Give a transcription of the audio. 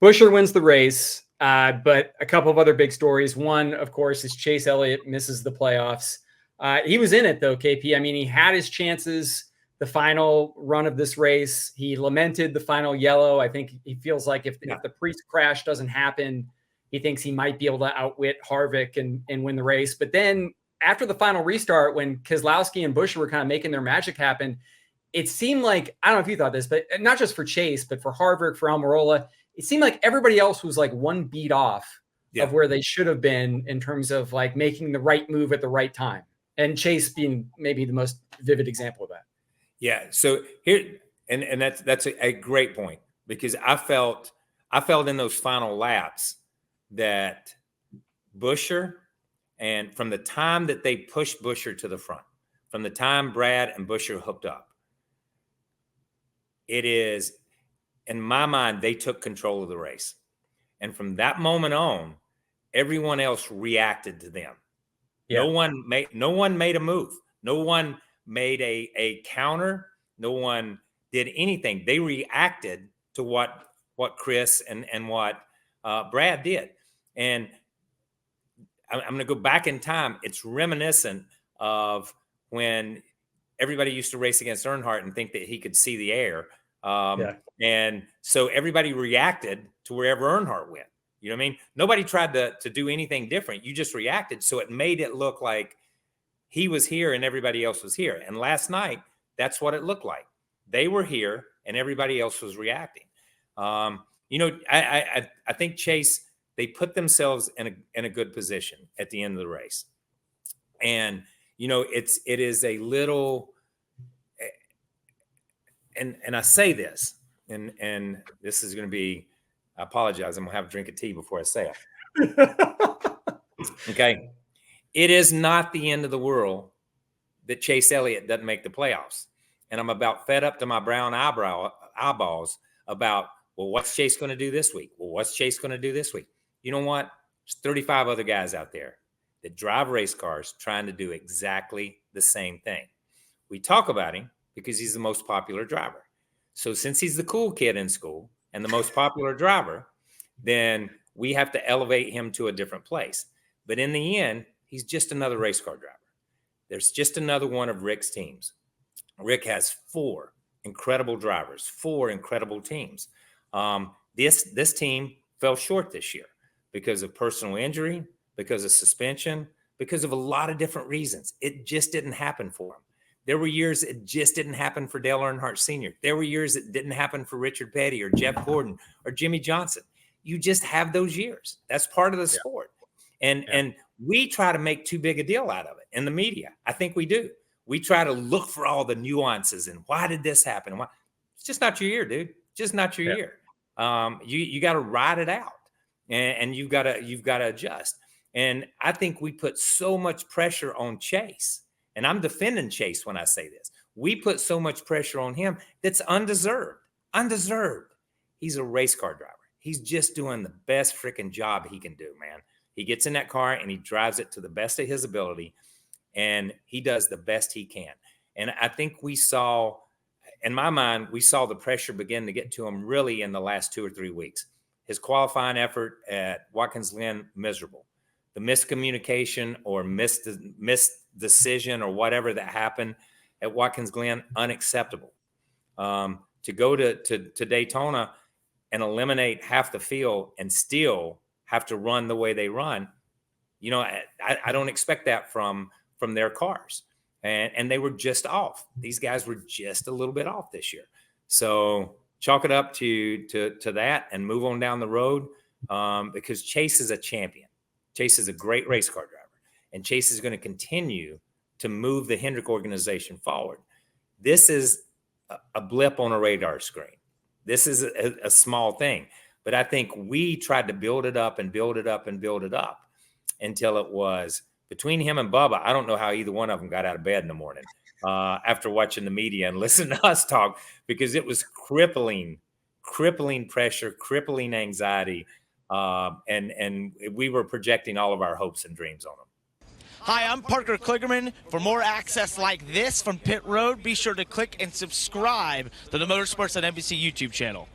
Buescher wins the race, but a couple of other big stories. One, of course, is Chase Elliott misses the playoffs. He was in it, though, KP. I mean, he had his chances the final run of this race. He lamented the final yellow. I think he feels like if the pre-crash doesn't happen, he thinks he might be able to outwit Harvick and win the race. But then after the final restart, when Keselowski and Buescher were kind of making their magic happen, it seemed like, I don't know if you thought this, but not just for Chase, but for Harvick, for Almirola, it seemed like everybody else was like one beat off of where they should have been in terms of like making the right move at the right time. And Chase being maybe the most vivid example of that. Yeah. So here, and that's a great point, because I felt in those final laps that Buescher, and from the time that they pushed Buescher to the front, from the time Brad and Buescher hooked up, it is, in my mind, they took control of the race. And from that moment on, everyone else reacted to them. Yeah. No one made a move. No one made a counter. No one did anything. They reacted to what Chris and what Brad did. And I'm going to go back in time. It's reminiscent of when everybody used to race against Earnhardt and think that he could see the air. And so everybody reacted to wherever Earnhardt went. You know what I mean? Nobody tried to do anything different. You just reacted. So it made it look like he was here and everybody else was here. And last night, that's what it looked like. They were here and everybody else was reacting. I think Chase, they put themselves in a good position at the end of the race. And, it is a little, and I say this, and this is going to be, I apologize. I'm going to have a drink of tea before I say it. Okay. It is not the end of the world that Chase Elliott doesn't make the playoffs. And I'm about fed up to my brown eyeballs about, well, what's Chase going to do this week? Well, what's Chase going to do this week? You know what? There's 35 other guys out there that drive race cars trying to do exactly the same thing. We talk about him because he's the most popular driver. So since he's the cool kid in school and the most popular driver, then we have to elevate him to a different place. But in the end, he's just another race car driver. There's just another one of Rick's teams. Rick has 4 incredible drivers, 4 incredible teams. This team fell short this year because of personal injury, because of suspension, because of a lot of different reasons. It just didn't happen for him. There were years it just didn't happen for Dale Earnhardt Sr. There were years it didn't happen for Richard Petty or Jeff Gordon or Jimmy Johnson. You just have those years. That's part of the sport. And we try to make too big a deal out of it in the media. I think we do. We try to look for all the nuances and why did this happen? Why? It's just not your year, dude. Just not your year. You got to ride it out, and you've got to adjust. And I think we put so much pressure on Chase, and I'm defending Chase when I say this. We put so much pressure on him that's undeserved. Undeserved. He's a race car driver. He's just doing the best freaking job he can do, man. He gets in that car and he drives it to the best of his ability, and he does the best he can. And I think we saw, in my mind, we saw the pressure begin to get to him really in the last 2 or 3 weeks. His qualifying effort at Watkins Glen, miserable. The miscommunication or missed decision or whatever that happened at Watkins Glen, unacceptable. To go to Daytona and eliminate half the field and still have to run the way they run, I don't expect that from their cars. And they were just off. These guys were just a little bit off this year. So chalk it up to that and move on down the road, because Chase is a champion. Chase is a great race car driver, and Chase is going to continue to move the Hendrick organization forward. This is a blip on a radar screen. This is a small thing, but I think we tried to build it up and build it up and build it up until it was between him and Bubba. I don't know how either one of them got out of bed in the morning after watching the media and listening to us talk, because it was crippling pressure, crippling anxiety. And we were projecting all of our hopes and dreams on them. Hi, I'm Parker Kligerman. For more access like this from Pit Road, be sure to click and subscribe to the Motorsports on NBC YouTube channel.